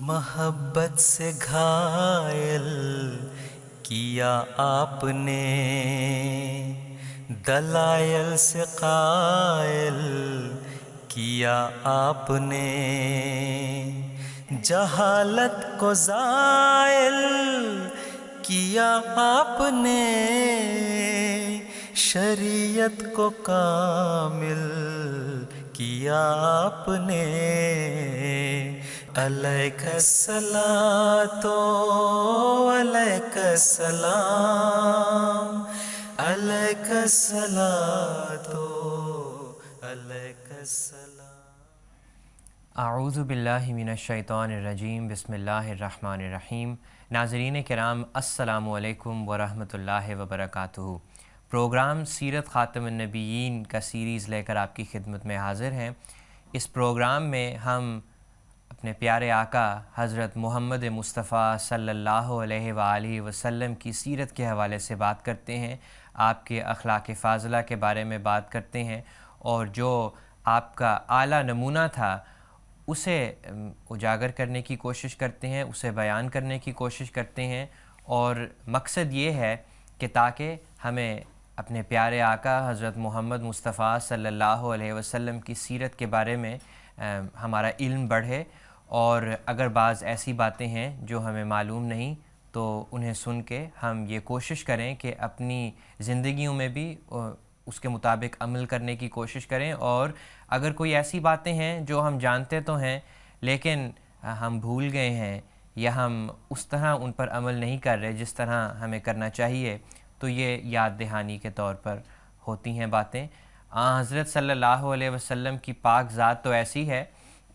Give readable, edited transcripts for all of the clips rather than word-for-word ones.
محبت سے گھائل کیا آپ نے، دلائل سے قائل کیا آپ نے، جہالت کو زائل کیا آپ نے، شریعت کو کامل کیا آپ نے۔ علیک الصلاۃ علیک السلام، علیک الصلاۃ علیک السلام۔ اعوذ باللہ من الشیطان الرجیم، بسم اللہ الرحمن الرحیم۔ ناظرین کرام، السلام علیکم ورحمۃ اللہ وبرکاتہ۔ پروگرام سیرت خاتم النبیین کا سیریز لے کر آپ کی خدمت میں حاضر ہیں۔ اس پروگرام میں ہم اپنے پیارے آقا حضرت محمد مصطفیٰ صلی اللہ علیہ وآلہ وسلم کی سیرت کے حوالے سے بات کرتے ہیں، آپ کے اخلاق فاضلہ کے بارے میں بات کرتے ہیں، اور جو آپ کا اعلیٰ نمونہ تھا اسے اجاگر کرنے کی کوشش کرتے ہیں، اسے بیان کرنے کی کوشش کرتے ہیں، اور مقصد یہ ہے کہ تاکہ ہمیں اپنے پیارے آقا حضرت محمد مصطفیٰ صلی اللہ علیہ وسلم کی سیرت کے بارے میں ہمارا علم بڑھے، اور اگر بعض ایسی باتیں ہیں جو ہمیں معلوم نہیں تو انہیں سن کے ہم یہ کوشش کریں کہ اپنی زندگیوں میں بھی اس کے مطابق عمل کرنے کی کوشش کریں، اور اگر کوئی ایسی باتیں ہیں جو ہم جانتے تو ہیں لیکن ہم بھول گئے ہیں یا ہم اس طرح ان پر عمل نہیں کر رہے جس طرح ہمیں کرنا چاہیے، تو یہ یاد دہانی کے طور پر ہوتی ہیں باتیں۔ حضرت صلی اللہ علیہ وسلم کی پاک ذات تو ایسی ہے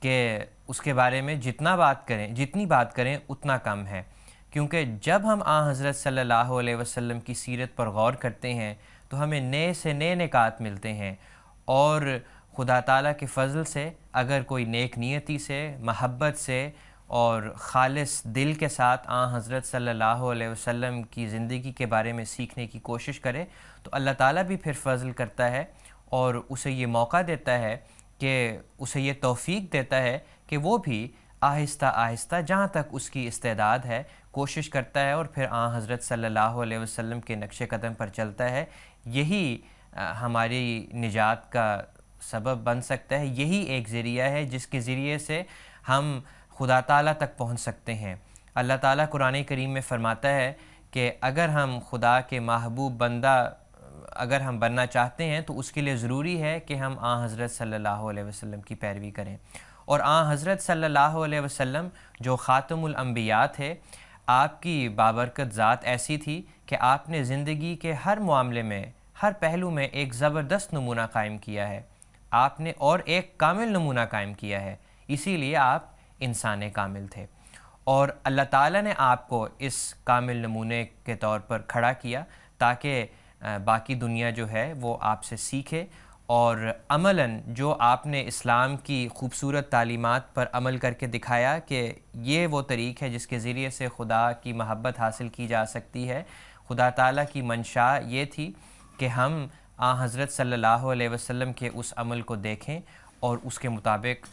کہ اس کے بارے میں جتنی بات کریں اتنا کم ہے، کیونکہ جب ہم حضرت صلی اللہ علیہ وسلم کی سیرت پر غور کرتے ہیں تو ہمیں نئے سے نئے نکات ملتے ہیں، اور خدا تعالیٰ کے فضل سے اگر کوئی نیک نیتی سے، محبت سے اور خالص دل کے ساتھ حضرت صلی اللہ علیہ وسلم کی زندگی کے بارے میں سیکھنے کی کوشش کرے تو اللہ تعالیٰ بھی پھر فضل کرتا ہے اور اسے یہ موقع دیتا ہے کہ اسے یہ توفیق دیتا ہے کہ وہ بھی آہستہ آہستہ جہاں تک اس کی استعداد ہے کوشش کرتا ہے، اور پھر حضرت صلی اللہ علیہ وسلم کے نقش قدم پر چلتا ہے۔ یہی ہماری نجات کا سبب بن سکتا ہے، یہی ایک ذریعہ ہے جس کے ذریعے سے ہم خدا تعالیٰ تک پہنچ سکتے ہیں۔ اللہ تعالیٰ قرآن کریم میں فرماتا ہے کہ اگر ہم خدا کے محبوب بندہ اگر ہم بننا چاہتے ہیں تو اس کے لیے ضروری ہے کہ ہم حضرت صلی اللہ علیہ وسلم کی پیروی کریں، اور حضرت صلی اللہ علیہ وسلم جو خاتم الانبیاء تھے، آپ کی بابرکت ذات ایسی تھی کہ آپ نے زندگی کے ہر معاملے میں، ہر پہلو میں ایک زبردست نمونہ قائم کیا ہے، آپ نے اور ایک کامل نمونہ قائم کیا ہے، اسی لیے آپ انسان کامل تھے، اور اللہ تعالیٰ نے آپ کو اس کامل نمونے کے طور پر کھڑا کیا تاکہ باقی دنیا جو ہے وہ آپ سے سیکھے، اور عملاً جو آپ نے اسلام کی خوبصورت تعلیمات پر عمل کر کے دکھایا کہ یہ وہ طریق ہے جس کے ذریعے سے خدا کی محبت حاصل کی جا سکتی ہے۔ خدا تعالیٰ کی منشا یہ تھی کہ ہم حضرت صلی اللہ علیہ وسلم کے اس عمل کو دیکھیں اور اس کے مطابق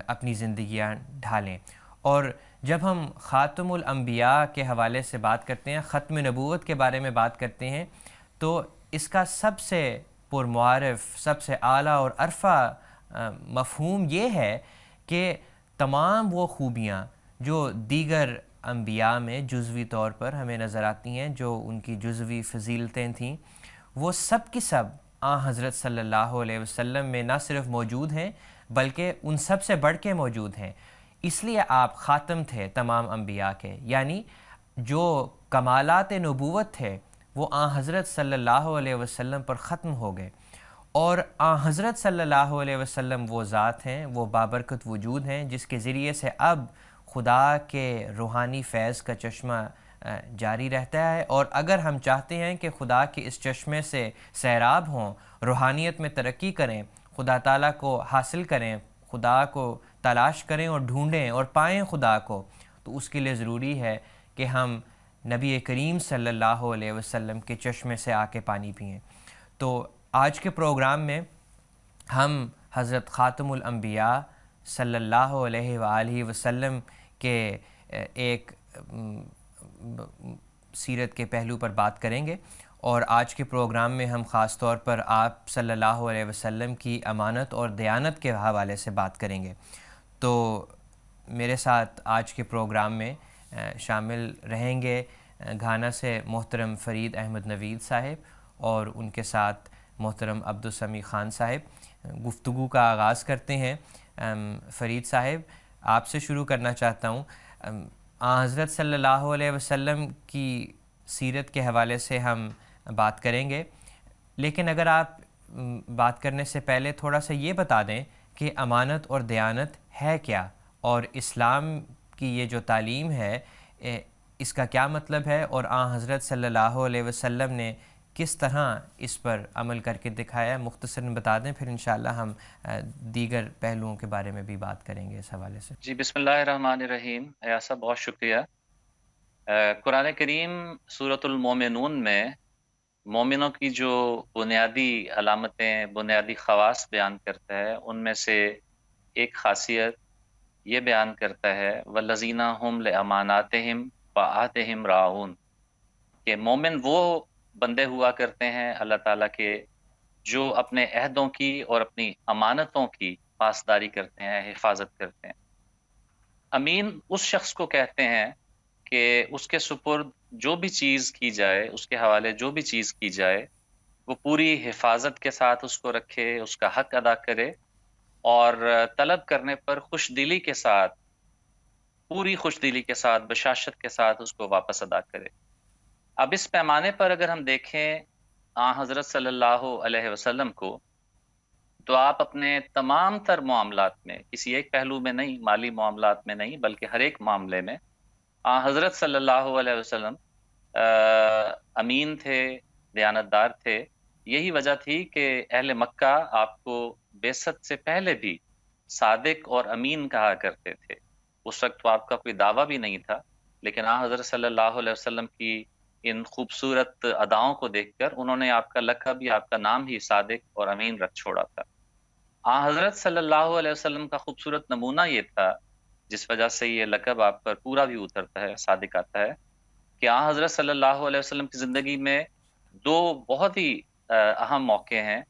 اپنی زندگیاں ڈھالیں۔ اور جب ہم خاتم الانبیاء کے حوالے سے بات کرتے ہیں، ختم نبوت کے بارے میں بات کرتے ہیں، تو اس کا سب سے پرمعارف، سب سے اعلیٰ اور عرفہ مفہوم یہ ہے کہ تمام وہ خوبیاں جو دیگر انبیاء میں جزوی طور پر ہمیں نظر آتی ہیں، جو ان کی جزوی فضیلتیں تھیں، وہ سب کی سب حضرت صلی اللہ علیہ وسلم میں نہ صرف موجود ہیں بلکہ ان سب سے بڑھ کے موجود ہیں۔ اس لیے آپ خاتم تھے تمام انبیاء کے، یعنی جو کمالات نبوت تھے وہ حضرت صلی اللہ علیہ وسلم پر ختم ہو گئے، اور حضرت صلی اللہ علیہ وسلم وہ ذات ہیں، وہ بابرکت وجود ہیں جس کے ذریعے سے اب خدا کے روحانی فیض کا چشمہ جاری رہتا ہے، اور اگر ہم چاہتے ہیں کہ خدا کے اس چشمے سے سیراب ہوں، روحانیت میں ترقی کریں، خدا تعالیٰ کو حاصل کریں، خدا کو تلاش کریں اور ڈھونڈیں اور پائیں خدا کو، تو اس کے لیے ضروری ہے کہ ہم نبی کریم صلی اللہ علیہ وسلم کے چشمے سے آ کے پانی پئیں۔ تو آج کے پروگرام میں ہم حضرت خاتم الانبیاء صلی اللہ علیہ وآلہ وسلم کہ ایک سیرت کے پہلو پر بات کریں گے، اور آج کے پروگرام میں ہم خاص طور پر آپ صلی اللہ علیہ وسلم کی امانت اور دیانت کے حوالے سے بات کریں گے۔ تو میرے ساتھ آج کے پروگرام میں شامل رہیں گے گھانا سے محترم فرید احمد نوید صاحب اور ان کے ساتھ محترم عبدالسمیع خان صاحب۔ گفتگو کا آغاز کرتے ہیں۔ فرید صاحب، آپ سے شروع کرنا چاہتا ہوں۔ حضرت صلی اللہ علیہ وسلم کی سیرت کے حوالے سے ہم بات کریں گے، لیکن اگر آپ بات کرنے سے پہلے تھوڑا سا یہ بتا دیں کہ امانت اور دیانت ہے کیا، اور اسلام کی یہ جو تعلیم ہے اس کا کیا مطلب ہے، اور حضرت صلی اللہ علیہ وسلم نے کس طرح اس پر عمل کر کے دکھایا، مختصراً بتا دیں، پھر انشاءاللہ ہم دیگر پہلوؤں کے بارے میں بھی بات کریں گے اس حوالے سے۔ جی، بسم اللہ الرحمن الرحیم۔ ایاز صاحب بہت شکریہ۔ قرآن کریم سورۃ المومنون میں مومنوں کی جو بنیادی علامتیں، بنیادی خواص بیان کرتا ہے، ان میں سے ایک خاصیت یہ بیان کرتا ہے وَالَّذِينَ هُمْ لِأَمَانَاتِهِمْ وَعَهْدِهِمْ رَاعُونَ، کہ مومن وہ بندے ہوا کرتے ہیں اللہ تعالیٰ کے جو اپنے عہدوں کی اور اپنی امانتوں کی پاسداری کرتے ہیں، حفاظت کرتے ہیں۔ امین اس شخص کو کہتے ہیں کہ اس کے سپرد جو بھی چیز کی جائے، اس کے حوالے جو بھی چیز کی جائے، وہ پوری حفاظت کے ساتھ اس کو رکھے، اس کا حق ادا کرے، اور طلب کرنے پر خوش دلی کے ساتھ، پوری خوش دلی کے ساتھ، بشاشت کے ساتھ اس کو واپس ادا کرے۔ اب اس پیمانے پر اگر ہم دیکھیں حضرت صلی اللہ علیہ وسلم کو، تو آپ اپنے تمام تر معاملات میں، کسی ایک پہلو میں نہیں، مالی معاملات میں نہیں، بلکہ ہر ایک معاملے میں حضرت صلی اللہ علیہ وسلم امین تھے، دیانتدار تھے۔ یہی وجہ تھی کہ اہل مکہ آپ کو بعثت سے پہلے بھی صادق اور امین کہا کرتے تھے۔ اس وقت تو آپ کا کوئی دعویٰ بھی نہیں تھا، لیکن حضرت صلی اللہ علیہ وسلم کی ان خوبصورت اداؤں کو دیکھ کر انہوں نے آپ کا لقب یا آپ کا نام ہی صادق اور امین رکھ چھوڑا تھا۔ حضرت صلی اللہ علیہ وسلم کا خوبصورت نمونہ یہ تھا، جس وجہ سے یہ لقب آپ پر پورا بھی اترتا ہے، صادق آتا ہے، کہ حضرت صلی اللہ علیہ وسلم کی زندگی میں دو بہت ہی اہم موقع ہیں۔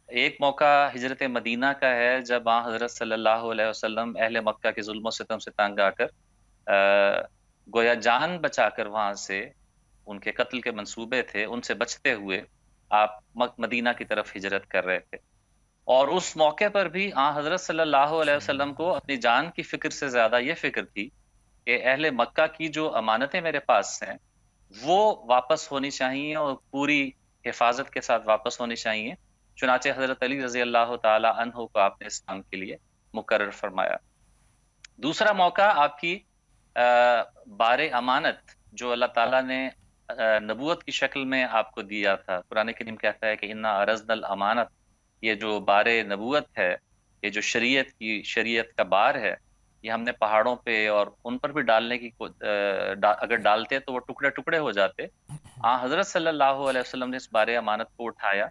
ایک موقع ہجرت مدینہ کا ہے، جب حضرت صلی اللہ علیہ وسلم اہل مکہ کے ظلم و ستم سے تنگ آ کر گویا جان بچا کر وہاں سے، ان کے قتل کے منصوبے تھے، ان سے بچتے ہوئے آپ مدینہ کی طرف ہجرت کر رہے تھے، اور اس موقع پر بھی حضرت صلی اللہ علیہ وسلم کو اپنی جان کی فکر سے زیادہ یہ فکر تھی کہ اہل مکہ کی جو امانتیں میرے پاس ہیں وہ واپس ہونی چاہیے، اور پوری حفاظت کے ساتھ واپس ہونی چاہیے۔ چنانچہ حضرت علی رضی اللہ تعالی عنہ کو آپ نے اسلام کے لیے مقرر فرمایا۔ دوسرا موقع آپ کی بار امانت جو اللہ تعالیٰ نے نبوت کی شکل میں آپ کو دیا تھا۔ قرآن کریم کہتا ہے کہ انا عرضنا الامانت، یہ جو بار نبوت ہے، یہ جو شریعت کا بار ہے، یہ ہم نے پہاڑوں پہ اور ان پر بھی ڈالنے کی اگر ڈالتے تو وہ ٹکڑے ٹکڑے ہو جاتے۔ حضرت صلی اللہ علیہ وسلم نے اس بار امانت کو اٹھایا،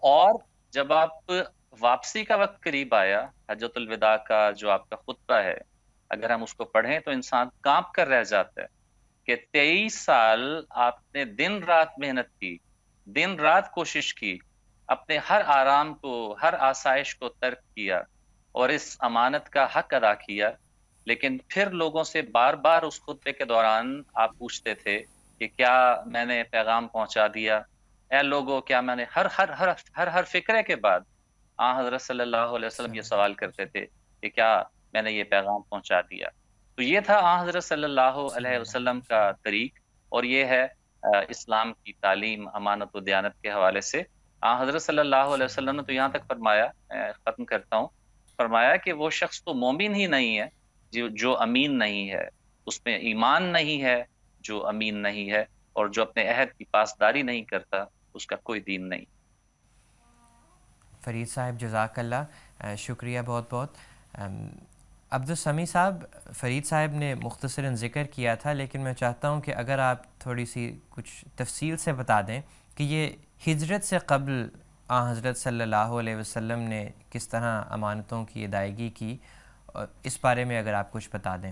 اور جب آپ واپسی کا وقت قریب آیا، حجۃ الوداع کا جو آپ کا خطبہ ہے، اگر ہم اس کو پڑھیں تو انسان کانپ کر رہ جاتا ہے کہ 23 سال آپ نے دن رات محنت کی، دن رات کوشش کی، اپنے ہر آرام کو، ہر آسائش کو ترک کیا، اور اس امانت کا حق ادا کیا، لیکن پھر لوگوں سے بار بار اس خطبے کے دوران آپ پوچھتے تھے کہ کیا میں نے پیغام پہنچا دیا؟ اے لوگوں، کیا میں نے ہر فکرے کے بعد حضرت صلی اللہ علیہ وسلم یہ سوال کرتے تھے کہ کیا میں نے یہ پیغام پہنچا دیا؟ تو یہ تھا حضرت صلی اللہ علیہ وسلم کا طریق، اور یہ ہے اسلام کی تعلیم امانت و دیانت کے حوالے سے۔ حضرت صلی اللہ علیہ وسلم نے تو یہاں تک فرمایا، ختم کرتا ہوں، فرمایا کہ وہ شخص تو مومن ہی نہیں ہے جو امین نہیں ہے، اس میں ایمان نہیں ہے جو امین نہیں ہے، اور جو اپنے عہد کی پاسداری نہیں کرتا اس کا کوئی دین نہیں۔ فرید صاحب جزاک اللہ، شکریہ بہت بہت۔ عبدالسمیع صاحب، فرید صاحب نے مختصراً ذکر کیا تھا، لیکن میں چاہتا ہوں کہ اگر آپ تھوڑی سی کچھ تفصیل سے بتا دیں کہ یہ ہجرت سے قبل حضرت صلی اللہ علیہ وسلم نے کس طرح امانتوں کی ادائیگی کی، اس بارے میں اگر آپ کچھ بتا دیں۔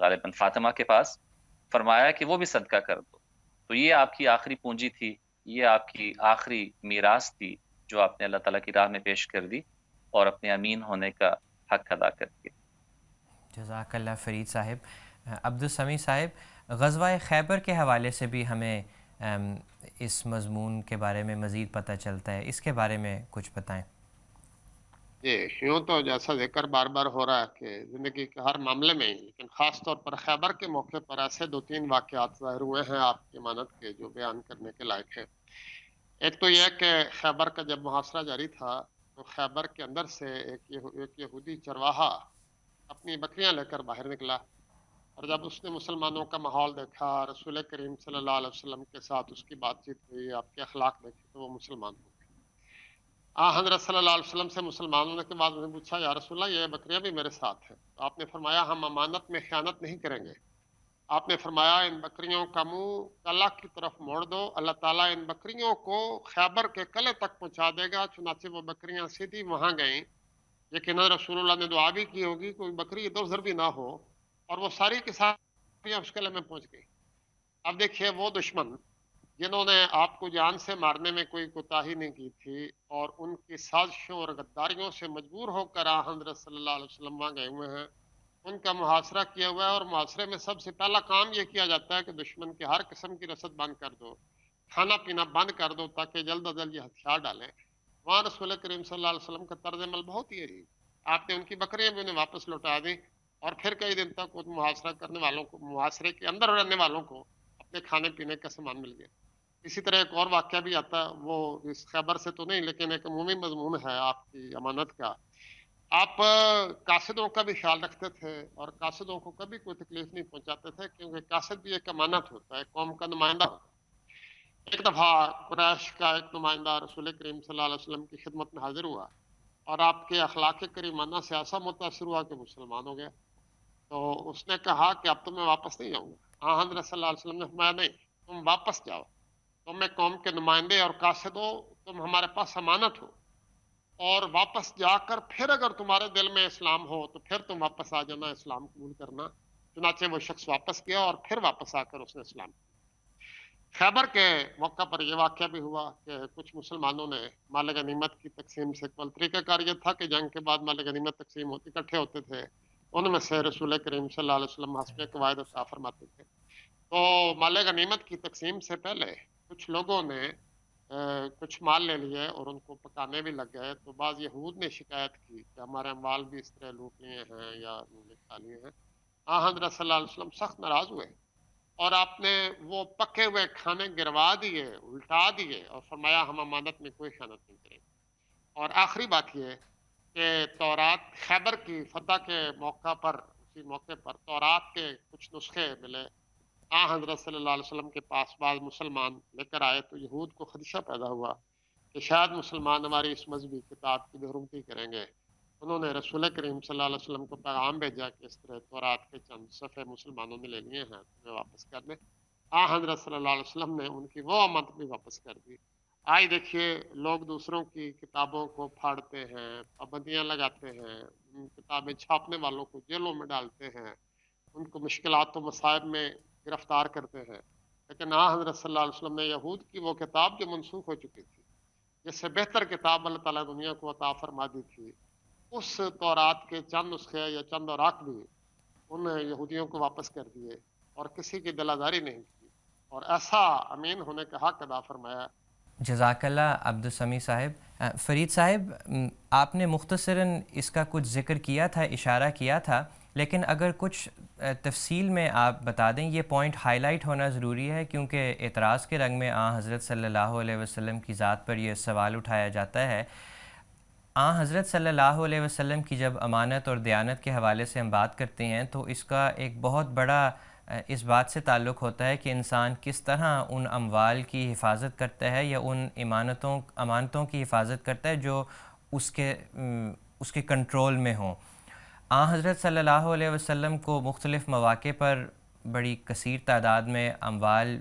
غالباً فاطمہ کے پاس، فرمایا کہ وہ بھی صدقہ کر دو. تو یہ آپ کی آخری پونجی تھی، یہ آپ کی آخری میراث تھی جو آپ نے اللہ تعالیٰ کی راہ میں پیش کر دی اور اپنے امین ہونے کا حق ادا کر دیا. جزاک اللہ فرید صاحب. عبدالسمیع صاحب، غزوہ خیبر کے حوالے سے بھی ہمیں اس مضمون کے بارے میں مزید پتہ چلتا ہے، اس کے بارے میں کچھ بتائیں. جی، یوں تو جیسا ذکر بار بار ہو رہا ہے کہ زندگی کے ہر معاملے میں، لیکن خاص طور پر خیبر کے موقع پر ایسے 2-3 واقعات ظاہر ہوئے ہیں آپ کی امانت کے جو بیان کرنے کے لائق ہیں. ایک تو یہ کہ خیبر کا جب محاصرہ جاری تھا تو خیبر کے اندر سے ایک یہودی چرواہا اپنی بکریاں لے کر باہر نکلا، اور جب اس نے مسلمانوں کا ماحول دیکھا، رسول کریم صلی اللہ علیہ وسلم کے ساتھ اس کی بات چیت ہوئی، آپ کے اخلاق دیکھے، تو وہ مسلمان ہو گئے. حضرت صلی اللہ علیہ وسلم سے مسلمان ہونے کے بعد انہوں نے پوچھا، یا رسول اللہ یہ بکریاں بھی میرے ساتھ ہیں. تو آپ نے فرمایا ہم امانت میں خیانت نہیں کریں گے. آپ نے فرمایا ان بکریوں کا منہ اللہ کی طرف موڑ دو، اللہ تعالیٰ ان بکریوں کو خیبر کے قلعے تک پہنچا دے گا. چنانچہ وہ بکریاں سیدھی وہاں گئیں. لیکن رسول اللہ نے دعا بھی کی ہوگی کوئی بکری ادھر ادھر بھی نہ ہو، اور وہ ساری کی ساری اس قلعے میں پہنچ گئی. اب دیکھیے وہ دشمن جنہوں نے آپ کو جان سے مارنے میں کوئی کوتاہی نہیں کی تھی اور ان کی سازشوں اور غداریوں سے مجبور ہو کر حضرت صلی اللہ علیہ وسلم وہاں گئے ہوئے ہیں، ان کا محاصرہ کیا ہوا ہے. اور محاصرے میں سب سے پہلا کام یہ کیا جاتا ہے کہ دشمن کے ہر قسم کی رسد بند کر دو، کھانا پینا بند کر دو، تاکہ جلد از جلد یہ ہتھیار ڈالیں. وہاں رسول کریم صلی اللہ علیہ وسلم کا طرز عمل بہت ہی عجیب. آپ نے ان کی بکریاں بھی انہیں واپس لوٹا دیں، اور پھر کئی دن تک ان محاصرہ کرنے والوں کو، محاصرے کے اندر رہنے والوں کو اپنے کھانے پینے کا سامان مل گیا. اسی طرح ایک اور واقعہ بھی آتا ہے، وہ اس خیبر سے تو نہیں لیکن ایک عمومی مضمون ہے آپ کی امانت کا. آپ قاصدوں کا بھی خیال رکھتے تھے اور قاصدوں کو کبھی کوئی تکلیف نہیں پہنچاتے تھے، کیونکہ قاصد بھی ایک امانت ہوتا ہے، قوم کا نمائندہ ہوتا ہے. ایک دفعہ قریش کا ایک نمائندہ رسول کریم صلی اللہ علیہ وسلم کی خدمت میں حاضر ہوا اور آپ کے اخلاق کریمانہ سے ایسا متاثر ہوا کہ مسلمان ہو گیا. تو اس نے کہا کہ اب تو میں واپس نہیں جاؤں گا. حضرت صلی اللہ علیہ وسلم نے فرمایا نہیں، تم واپس جاؤ، تم میں قوم کے نمائندے اور قاصد ہو، تم ہمارے پاس امانت ہو، اور واپس جا کر پھر اگر تمہارے دل میں اسلام ہو تو پھر تم واپس آ جانا، اسلام قبول کرنا. چنانچہ وہ شخص واپس گیا اور پھر واپس آ کر اس نے اسلام. خیبر کے موقع پر یہ واقعہ بھی ہوا کہ کچھ مسلمانوں نے مال غنیمت کی تقسیم سے، طریقہ کار یہ تھا کہ جنگ کے بعد مال غنیمت تقسیم ہوتی، اکٹھے ہوتے تھے، ان میں سے رسول کریم صلی اللہ علیہ وسلم حسب قواعد عطا فرماتے تھے. تو مال غنیمت کی تقسیم سے پہلے کچھ لوگوں نے کچھ مال لے لیے اور ان کو پکانے بھی لگ گئے. تو بعض یہود نے شکایت کی کہ ہمارے اموال بھی اس طرح لوٹ لیے ہیں یا انہوں نے کھا لیے ہیں. حضرت صلی اللہ علیہ وسلم سخت ناراض ہوئے اور آپ نے وہ پکے ہوئے کھانے گروا دیے، الٹا دیے، اور فرمایا ہم امانت میں کوئی خیانت نہیں کریں. اور آخری بات یہ کہ تورات خیبر کی فتح کے موقع پر، اسی موقع پر تورات کے کچھ نسخے ملے. حضرت صلی اللہ علیہ وسلم کے پاس بعض مسلمان لے کر آئے تو یہود کو خدشہ پیدا ہوا کہ شاید مسلمان ہماری اس مذہبی کتاب کی بے حرمتی کریں گے. انہوں نے رسول کریم صلی اللہ علیہ وسلم کو پیغام بھیجا کہ اس طرح تورات کے چند صفحے مسلمانوں نے لے لیے ہیں، تمہیں واپس کر دیں. حضرت صلی اللہ علیہ وسلم نے ان کی وہ امانت بھی واپس کر دی. آج دیکھیے لوگ دوسروں کی کتابوں کو پھاڑتے ہیں، پابندیاں لگاتے ہیں، کتابیں چھاپنے والوں کو جیلوں میں ڈالتے ہیں، ان کو مشکلات و مصائب میں گرفتار کرتے ہیں. لیکن حضرت صلی اللہ علیہ وسلم نے یہود کی وہ کتاب جو منسوخ ہو چکی تھی، جس سے بہتر کتاب اللہ تعالیٰ دنیا کو عطا فرما دی تھی، اس تورات کے چند نسخے یا چند اوراق بھی ان یہودیوں کو واپس کر دیے اور کسی کی دل آزاری نہیں کی، اور ایسا امین ہونے کا حق ادا فرمایا. جزاک اللہ عبدالسمیع صاحب. فرید صاحب، آپ نے مختصراً اس کا کچھ ذکر کیا تھا، اشارہ کیا تھا، لیکن اگر کچھ تفصیل میں آپ بتا دیں، یہ پوائنٹ ہائی لائٹ ہونا ضروری ہے کیونکہ اعتراض کے رنگ میں حضرت صلی اللہ علیہ وسلم کی ذات پر یہ سوال اٹھایا جاتا ہے. حضرت صلی اللہ علیہ وسلم کی جب امانت اور دیانت کے حوالے سے ہم بات کرتے ہیں تو اس کا ایک بہت بڑا اس بات سے تعلق ہوتا ہے کہ انسان کس طرح ان اموال کی حفاظت کرتا ہے یا ان امانتوں کی حفاظت کرتا ہے جو اس کے کنٹرول میں ہوں. حضرت صلی اللہ علیہ وسلم کو مختلف مواقع پر بڑی کثیر تعداد میں اموال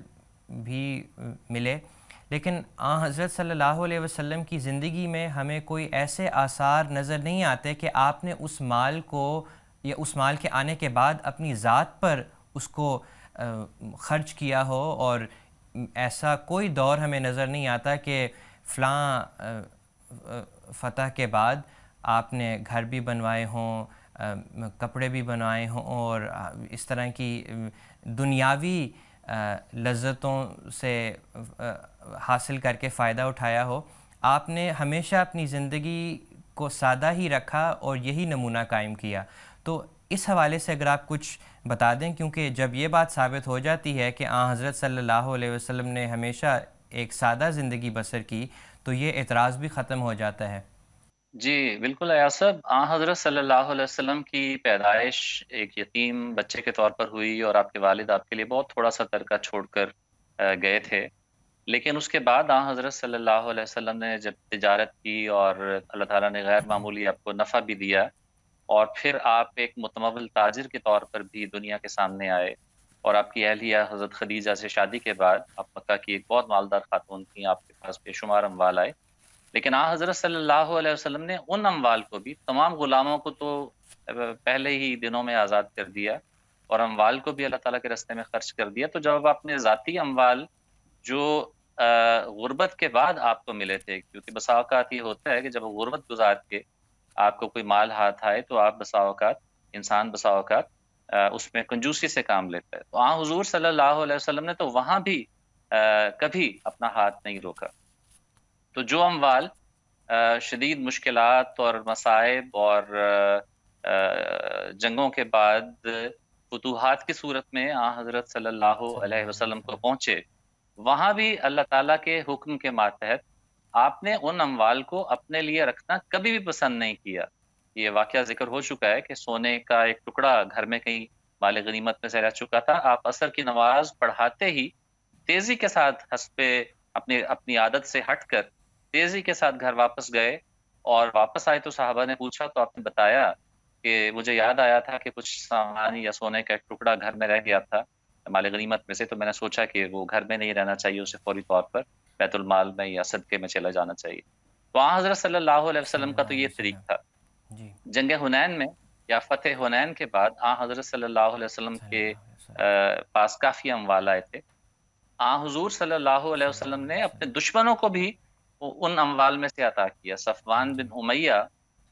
بھی ملے، لیکن حضرت صلی اللہ علیہ وسلم کی زندگی میں ہمیں کوئی ایسے آثار نظر نہیں آتے کہ آپ نے اس مال کو یا اس مال کے آنے کے بعد اپنی ذات پر اس کو خرچ کیا ہو، اور ایسا کوئی دور ہمیں نظر نہیں آتا کہ فلاں فتح کے بعد آپ نے گھر بھی بنوائے ہوں، کپڑے بھی بنوائے ہوں، اور اس طرح کی دنیاوی لذتوں سے حاصل کر کے فائدہ اٹھایا ہو۔ آپ نے ہمیشہ اپنی زندگی کو سادہ ہی رکھا اور یہی نمونہ قائم کیا۔ تو اس حوالے سے اگر آپ کچھ بتا دیں، کیونکہ جب یہ بات ثابت ہو جاتی ہے کہ حضرت صلی اللہ علیہ وسلم نے ہمیشہ ایک سادہ زندگی بسر کی، تو یہ اعتراض بھی ختم ہو جاتا ہے۔ جی بالکل ایاز صاحب، حضرت صلی اللہ علیہ وسلم کی پیدائش ایک یتیم بچے کے طور پر ہوئی، اور آپ کے والد آپ کے لیے بہت تھوڑا سا ترکہ چھوڑ کر گئے تھے، لیکن اس کے بعد حضرت صلی اللہ علیہ وسلم نے جب تجارت کی اور اللہ تعالیٰ نے غیر معمولی آپ کو نفع بھی دیا، اور پھر آپ ایک متمول تاجر کے طور پر بھی دنیا کے سامنے آئے، اور آپ کی اہلیہ حضرت خدیجہ سے شادی کے بعد آپ مکہ کی ایک بہت مالدار خاتون تھیں، آپ کے پاس بے شمار اموال آئے، لیکن حضرت صلی اللہ علیہ وسلم نے ان اموال کو بھی، تمام غلاموں کو تو پہلے ہی دنوں میں آزاد کر دیا، اور اموال کو بھی اللہ تعالیٰ کے راستے میں خرچ کر دیا۔ تو جب آپ نے ذاتی اموال جو غربت کے بعد آپ کو ملے تھے، کیونکہ بسا اوقات یہ ہوتا ہے کہ جب غربت گزار کے آپ کو کوئی مال ہاتھ آئے تو آپ بسا اوقات اس میں کنجوسی سے کام لیتا ہے، تو حضور صلی اللہ علیہ وسلم نے تو وہاں بھی کبھی اپنا ہاتھ نہیں روکا۔ تو جو اموال شدید مشکلات اور مصائب اور جنگوں کے بعد فتوحات کی صورت میں حضرت صلی اللہ علیہ وسلم کو پہنچے، وہاں بھی اللہ تعالیٰ کے حکم کے ماتحت آپ نے ان اموال کو اپنے لیے رکھنا کبھی بھی پسند نہیں کیا۔ یہ واقعہ ذکر ہو چکا ہے کہ سونے کا ایک ٹکڑا گھر میں کہیں مال غنیمت میں سے رہ چکا تھا، آپ عصر کی نماز پڑھاتے ہی تیزی کے ساتھ حسب اپنی عادت سے ہٹ کر تیزی کے ساتھ گھر واپس گئے، اور واپس آئے تو صحابہ نے پوچھا تو آپ نے بتایا کہ مجھے یاد آیا تھا کہ کچھ سامان یا سونے کا ایک ٹکڑا گھر میں رہ گیا تھا مال غنیمت میں سے، تو میں نے سوچا کہ وہ گھر میں نہیں رہنا چاہیے، اسے فوری طور پر بیت المال میں یا صدقے میں چلا جانا چاہیے۔ تو حضرت صلی اللہ علیہ وسلم کا تو یہ طریق تھا۔ جنگ حنین میں یا فتح حنین کے بعد حضرت صلی اللہ علیہ وسلم کے پاس کافی اموال آئے تھے۔ حضور صلی اللہ علیہ وسلم نے اپنے دشمنوں کو بھی ان اموال میں سے عطا کیا۔ صفوان بن امیہ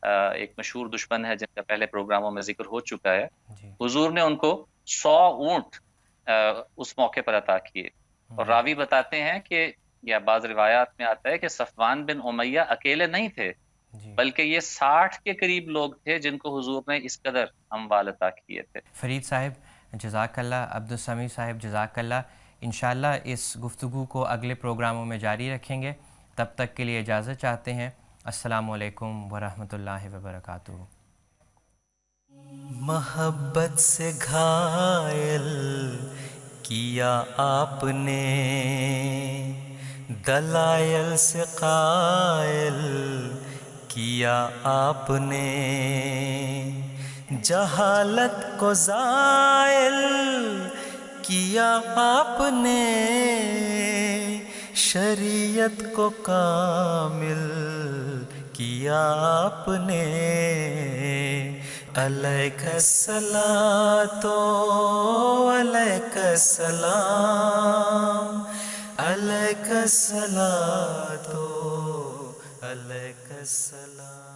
ایک مشہور دشمن ہے جن کا پہلے پروگراموں میں ذکر ہو چکا ہے، حضور نے ان کو 100 اونٹ اس موقع پر عطا کیے، اور راوی بتاتے ہیں کہ یا بعض روایات میں آتا ہے کہ صفوان بن امیہ اکیلے نہیں تھے، بلکہ یہ 60 کے قریب لوگ تھے جن کو حضور نے اس قدر اموال عطا کیے تھے۔ فرید صاحب جزاک اللہ، عبدالسمیع صاحب جزاک اللہ۔ انشاءاللہ اس گفتگو کو اگلے پروگراموں میں جاری رکھیں گے، تب تک کے لیے اجازت چاہتے ہیں۔ السلام علیکم ورحمۃ اللہ وبرکاتہ۔ محبت سے گھائل کیا آپ نے، دلائل سے قائل کیا آپ نے، جہالت کو زائل کیا آپ نے، شریعت کو کامل کیا آپ نے۔ علیک الصلاۃ علیک السلام، علیک الصلاۃ علیک السلام۔